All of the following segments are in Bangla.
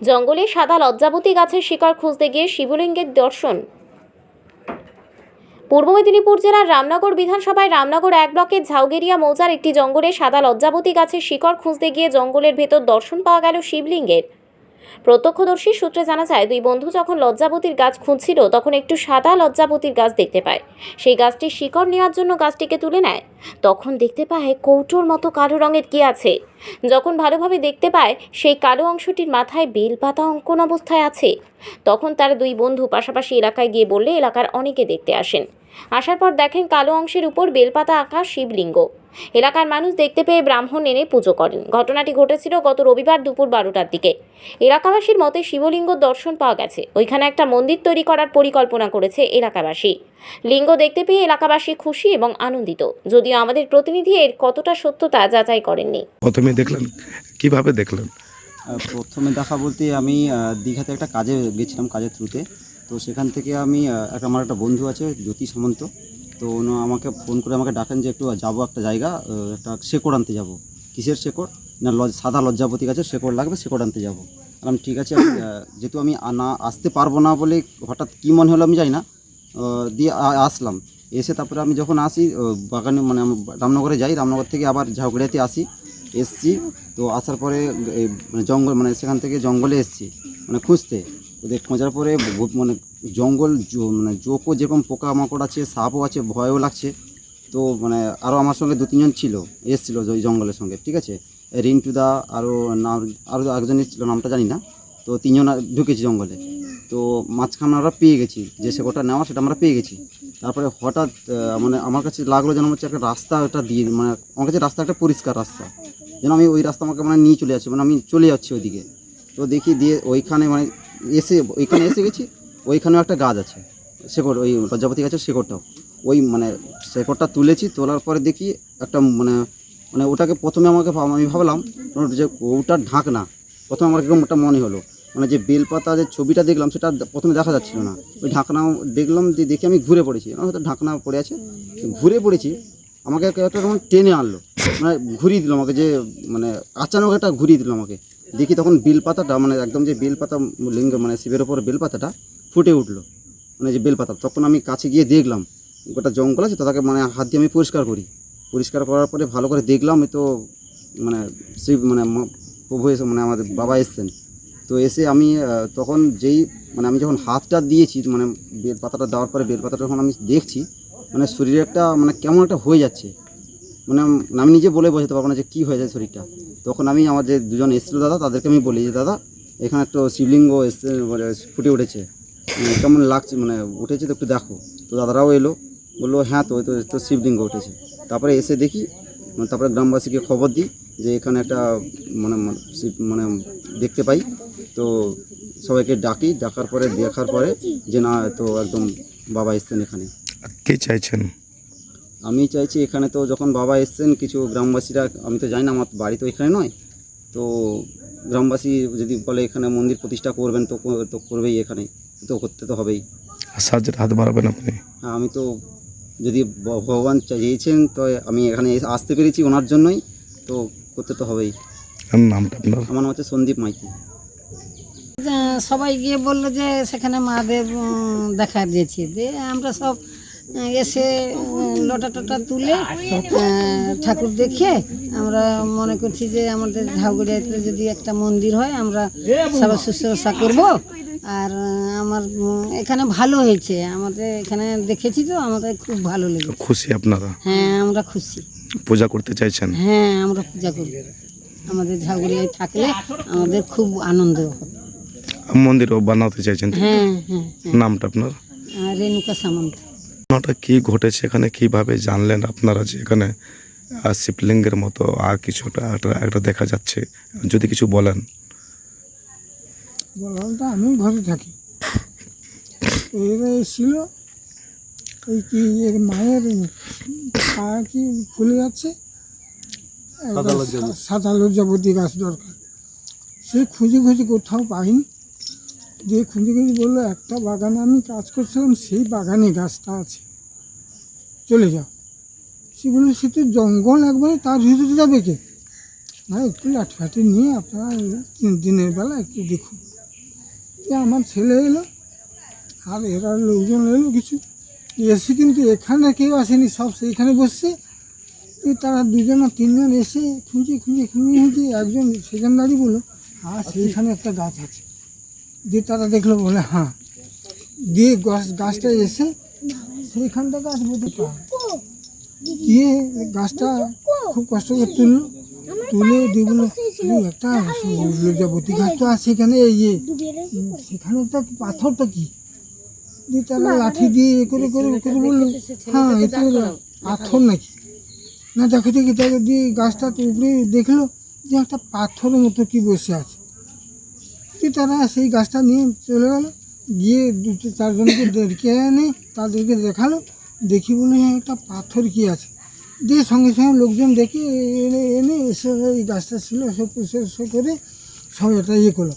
জঙ্গলে সাদা লজ্জাবতী গাছের শিকড় খুঁজতে গিয়ে শিবলিঙ্গের দর্শন। পূর্ব মেদিনীপুর জেলার রামনগর বিধানসভায় রামনগর 1 ব্লকের ঝাউগেরিয়া মৌজার একটি জঙ্গলে সাদা লজ্জাবতী গাছের শিকড় খুঁজতে গিয়ে জঙ্গলের ভেতর দর্শন পাওয়া গেল শিবলিঙ্গের। প্রত্যক্ষদর্শী সূত্রে জানা যায়, দুই বন্ধু যখন লজ্জাবতীর গাছ খুঁজছিল তখন একটু সাদা লজ্জাবতীর গাছ দেখতে পায়। সেই গাছটির শিকড় নেওয়ার জন্য গাছটিকে তুলে নেয়। তখন দেখতে পায় কৌটোর মতো কালো রঙের কি আছে। যখন ভালোভাবে দেখতে পায় সেই কালো অংশটির মাথায় বেলপাতা অঙ্কন অবস্থায় আছে। তখন তার দুই বন্ধু পাশাপাশি এলাকায় গিয়ে বললে এলাকার অনেকে দেখতে আসেন। আসার পর দেখেন কালো অংশের উপর বেলপাতা আঁকা শিবলিঙ্গ। এলাকার মানুষ দেখতে পেয়ে ব্রাহ্মণ এনে পুজো করেন। ঘটনাটি ঘটেছিল গত রবিবার দুপুর 12টার দিকে। এলাকাবাসীর মতে শিবলিঙ্গ দর্শন পাওয়া গেছে। ওইখানে একটা মন্দির তৈরি করার পরিকল্পনা করেছে এলাকাবাসী। লিঙ্গ দেখতে পেয়ে এলাকাবাসী খুশি এবং আনন্দিত, যদিও আমাদের প্রতিনিধি এর কতটা সত্যতা যাচাই করেননি। প্রথমে দেখলেন, কিভাবে দেখলেন? প্রথমে দেখা বলতে আমি দীঘাতে একটা কাজে গেছিলাম, কাজের থ্রুতে। তো সেখান থেকে আমি আমার একটা বন্ধু আছে জ্যোতি সামন্ত, তো উনি আমাকে ফোন করে আমাকে ডাকেন যে একটু যাবো একটা জায়গা, একটা শেকড় আনতে যাব। কিসের শেকড়? না সাদা লজ্জাবতী গাছের শেকড় লাগবে, শেকড় আনতে যাবো। আমি ঠিক আছে, যেহেতু আমি আসতে পারবো না বলে হঠাৎ কী মনে হলো আমি জানি না, দিয়ে আসলাম। এসে তারপরে আমি যখন আসি বাগানে, মানে রামনগরে যাই, রামনগর থেকে আবার ঝাউগড়িয়াতে এসছি। তো আসার পরে জঙ্গল, মানে সেখান থেকে জঙ্গলে এসছি মানে খুঁজতে। ওদের খোঁজার পরে মানে জঙ্গল মানে জোকও যেরকম পোকামাকড় আছে, সাপও আছে, ভয়ও লাগছে। তো মানে আরও আমার সঙ্গে 2-3 জন ছিল, এসেছিলো ওই জঙ্গলের সঙ্গে, ঠিক আছে। রিন্টুদা আরও একজন এসেছিলো, নামটা জানি না। তো 3 জন ঢুকেছি জঙ্গলে। তো মাঝখানে আমরা পেয়ে গেছি, যে শেকড়টা নেওয়া সেটা আমরা পেয়ে গেছি। তারপরে হঠাৎ মানে আমার কাছে লাগলো যেন হচ্ছে একটা রাস্তা, একটা দিয়ে মানে আমার কাছে রাস্তা একটা পরিষ্কার রাস্তা, যেন আমি ওই রাস্তা আমাকে মানে নিয়ে চলে যাচ্ছি, মানে আমি চলে যাচ্ছি ওইদিকে। তো দেখি দিয়ে ওইখানে মানে ওইখানে এসে গেছি। ওইখানেও একটা গাছ আছে, শেকড়, ওই লজ্জাপতি গাছের শেকড়টাও। ওই মানে শেকড়টা তুলেছি, তোলার পরে দেখি একটা মানে মানে ওটাকে প্রথমে আমি ভাবলাম যে ওটার ঢাকনা। প্রথমে আমার এরকম একটা মনে হলো, মানে যে বেলপাতা যে ছবিটা দেখলাম সেটা প্রথমে দেখা যাচ্ছিল না। ওই ঢাকনা দেখলাম, দিয়ে দেখে আমি ঘুরে পড়েছি, হয়তো ঢাকনা পড়ে আছে। ঘুরে পড়েছি, আমাকে একটা কেমন টেনে আনলো, মানে ঘুরিয়ে দিল আমাকে, যে মানে আচানক একটা ঘুরিয়ে দিল আমাকে। দেখি তখন বেলপাতাটা, মানে একদম যে বেলপাতা লিঙ্গ, মানে শিবের ওপর বেলপাতাটা ফুটে উঠলো, মানে যে বেলপাতা। তখন আমি কাছে গিয়ে দেখলাম গোটা জঙ্গল আছে, তো তাকে মানে হাত দিয়ে আমি পরিষ্কার করার পরে ভালো করে দেখলাম, তো মানে শিব মানে প্রভু এসে, মানে আমাদের বাবা এসছেন। তো এসে আমি তখন মানে আমি যখন হাতটা দিয়েছি, মানে বেলপাতাটা দেওয়ার পরে বেলপাতাটা যখন আমি দেখছি, মানে শরীরে একটা মানে কেমন একটা হয়ে যাচ্ছে, মানে আমি নিজে বলে বোঝাতে পারবো না যে কী হয়ে যায় শরীরটা। তখন আমি আমার যে 2 জন এসেছিলো দাদা, তাদেরকে আমি বলি যে দাদা, এখানে একটা শিবলিঙ্গ এসছে, মানে ফুটে উঠেছে, কেমন লাগছে, মানে উঠেছে, তো একটু দেখো। তো দাদারাও এলো, বললো হ্যাঁ, তো শিবলিঙ্গ উঠেছে। তারপরে এসে দেখি, তারপরে গ্রামবাসীকে খবর দিই যে এখানে একটা মানে মানে দেখতে পাই। তো সবাইকে ডাকার পরে দেখার পরে যে না, তো একদম বাবা এসছেন এখানে। কে চাইছেন? আমি চাইছি এখানে, তো যখন বাবা এসছেন কিছু গ্রামবাসীরা, আমি তো জানি না, আমার বাড়ি তো এখানে নয়, তো গ্রামবাসী যদি বলে এখানে মন্দির প্রতিষ্ঠা করবেন, তো করবেই, এখানে তো করতে তো হবেই। সাহায্যের হাত বাড়াবেন আপনি? হ্যাঁ, আমি তো যদি ভগবান চেয়েছেন, তো আমি এখানে আসতে পেরেছি ওনার জন্যই, তো করতে তো হবেই। নামটা আপনার? আমার নাম হচ্ছে সন্দীপ মাইতি। সবাই গিয়ে বললো যে সেখানে মহাদেব দেখা দিয়েছে। দিয়ে আমরা সব এসে লোটা টোটা তুলে ঠাকুর দেখে আমরা মনে করছি যে আমাদের ঝাউগড়িয়াতে যদি একটা মন্দির হয়, আমরা সবাই শুশ্রূষা করব। আর আমার এখানে ভালো হয়েছে, আমাদের এখানে দেখেছি, তো আমাদের খুব ভালো লেগেছে। খুশি আপনারা? হ্যাঁ, আমরা খুশি। পূজা করতে চাইছেন? হ্যাঁ, আমরা পূজা করব। আমাদের ঝাউগড়িয়ায় থাকলে আমাদের খুব আনন্দ হবে। মন্দিরও বানাতে চাইছেন? হ্যাঁ হ্যাঁ। নামটা আপনার? রেণুকা সামন্ত। ঘটনাটা কি ঘটেছে এখানে, কিভাবে জানলেন আপনারা যে এখানে শিবলিঙ্গের মতো আর কিছুটা একটা দেখা যাচ্ছে, যদি কিছু বলেন? বললাম তো, আমি ঘরে থাকি, এরা এসেছিল, এই কি এর মায়ের পা কি ফুলে যাচ্ছে, সাদা লজ্জাবতী গাছ দরকার। সে খুঁজে কোথাও পাইনি, যে খুঁজে বললো একটা বাগানে আমি কাজ করছিলাম, সেই বাগানে গাছটা আছে, চলে যাও। সে বললো সে তো জঙ্গল একবারে, তার ভিতরে যাবে কে? না একটু লাঠিফাটি নিয়ে আপনারা দিনের বেলা একটু দেখুন। যে আমার ছেলে এলো আর এরা লোকজন এলো কিছু এসে, কিন্তু এখানে কেউ আসেনি, সব সেইখানে বসছে। তারা দুজন না তিনজন এসে খুঁজে একজন সেখানে দাঁড়িয়ে বললো হ্যাঁ সেইখানে একটা গাছ আছে। দিয়ে তারা দেখলো, বলে হ্যাঁ। দিয়ে গাছটা এসে সেইখানটা গাছ বোধ দিয়ে গাছটা খুব কষ্ট করে তুলে দিয়ে বললো একটা লজ্জাবতী গাছ তো আছে এখানে, সেখানে একটা পাথরটা কি। দিয়ে তারা লাঠি দিয়ে করে বললো হ্যাঁ এটা পাথর নাকি, না দেখো দেখি। তাকে দিয়ে গাছটা তো উপরে দেখলো যে একটা পাথরের মতো কি বসে আছে। দিয়ে তারা সেই গাছটা নিয়ে চলে গেল, গিয়ে 2-4 জনকে ডেকে এনে তাদেরকে দেখালো, দেখি বলে হ্যাঁ একটা পাথর কি আছে। দিয়ে সঙ্গে লোকজন দেখে এনে এসে এই গাছটা ছিল সব পরিষ্কার করে সব এটা করলো,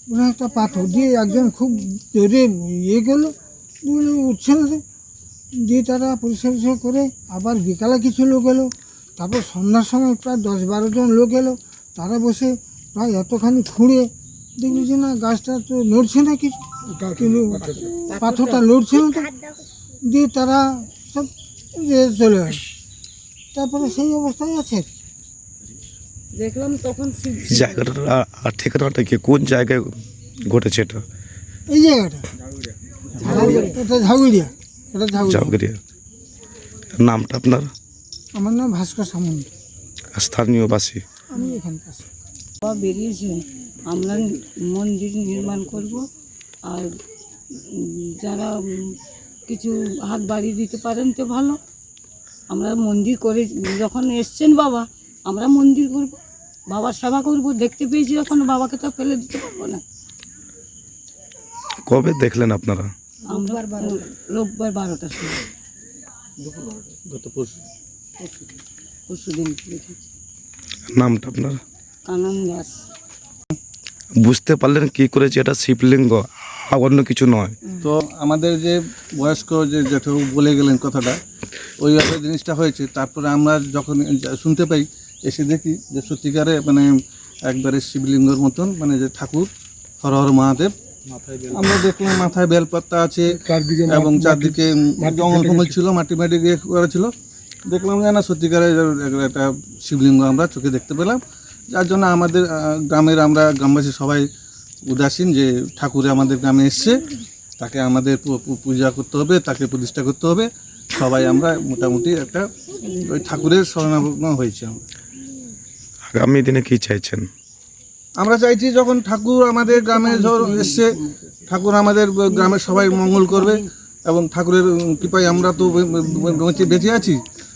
বলে একটা পাথর। দিয়ে একজন খুব জোরে করলো, বলে উঠছে না। দিয়ে তারা পরিষ্কার করে আবার বিকালে কিছু লোক এলো, তারপর সন্ধ্যার সময় প্রায় 10-12 জন লোক এলো। তারা বসে প্রায় এতখানি খুঁড়ে দেখলো যে না গাছটা তো নড়ছে না, কিছু কিন্তু পাথরটা নড়ছে না তো। দিয়ে তারা সব চলে গেল। তারপরে সেই অবস্থায় আছে। দেখলাম তখন জায়গাটার আর ঠিকানাটা কি, কোন জায়গায় ঘটেছে এটা? এই জায়গাটা এটা ঝাউগিরিয়া, জাউগিরিয়া। নামটা আপনার? আমার নাম ভাস্কর সামন্ত, স্থানীয় বাসী। আমি এখানকার। বাবা বেরিয়েছেন আমরা মন্দির নির্মাণ করব, আর যারা কিছু হাত বাড়িয়ে দিতে পারেন তো ভালো। আমরা মন্দির করে যখন এসছেন বাবা, আমরা মন্দির করব, বাবার সেবা করব। দেখতে পেয়েছি যখন বাবাকে তো ফেলে দিতে পারবো না। কবে দেখলেন আপনারা? আমরা রোববার 12টার সময়, পরশু দিন দেখেছি। নামটা আপনার? কানন দাস। বুঝতে পারলেন কি করে যে এটা শিবলিঙ্গ আর অন্য কিছু নয়? তো আমাদের যে বয়স্ক যে জেঠু বলে গেলেন কথাটা, ওইভাবে জিনিসটা হয়েছে। তারপরে আমরা যখন শুনতে পাই, এসে দেখি যে সত্যিকারে মানে একবারে শিবলিঙ্গর মতন, মানে যে ঠাকুর হর হর মহাদেব। আমরা দেখলাম মাথায় বেলপাতা আছে এবং চারদিকে জঙ্গল ফঙ্গল ছিল, মাটি দিয়ে করা ছিল। দেখলাম যে না সত্যিকারে একটা শিবলিঙ্গ আমরা চোখে দেখতে পেলাম। যার জন্য আমাদের গ্রামের আমরা গ্রামবাসী সবাই উদাসীন যে ঠাকুরে আমাদের গ্রামে এসছে, তাকে আমাদের পূজা করতে হবে, তাকে প্রতিষ্ঠা করতে হবে। সবাই আমরা মোটামুটি একটা ওই ঠাকুরের শরণাপন্ন হয়েছে। আগামী দিনে কি চাইছেন? আমরা চাইছি যখন ঠাকুর আমাদের গ্রামে এসছে, ঠাকুর আমাদের গ্রামের সবাই মঙ্গল করবে এবং ঠাকুরের কৃপায় আমরা তো বেঁচে আছি।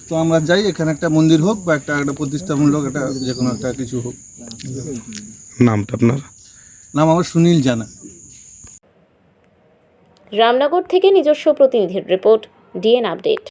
তো আমরা যাই এখানে একটা মন্দির হোক বা একটা প্রতিষ্ঠামূলক একটা যে কোনো একটা কিছু হোক। নামটা আপনার? নাম আমার সুনীল জানা। রামনগর থেকে নিজস্ব প্রতিনিধির রিপোর্ট, ডিএন আপডেট।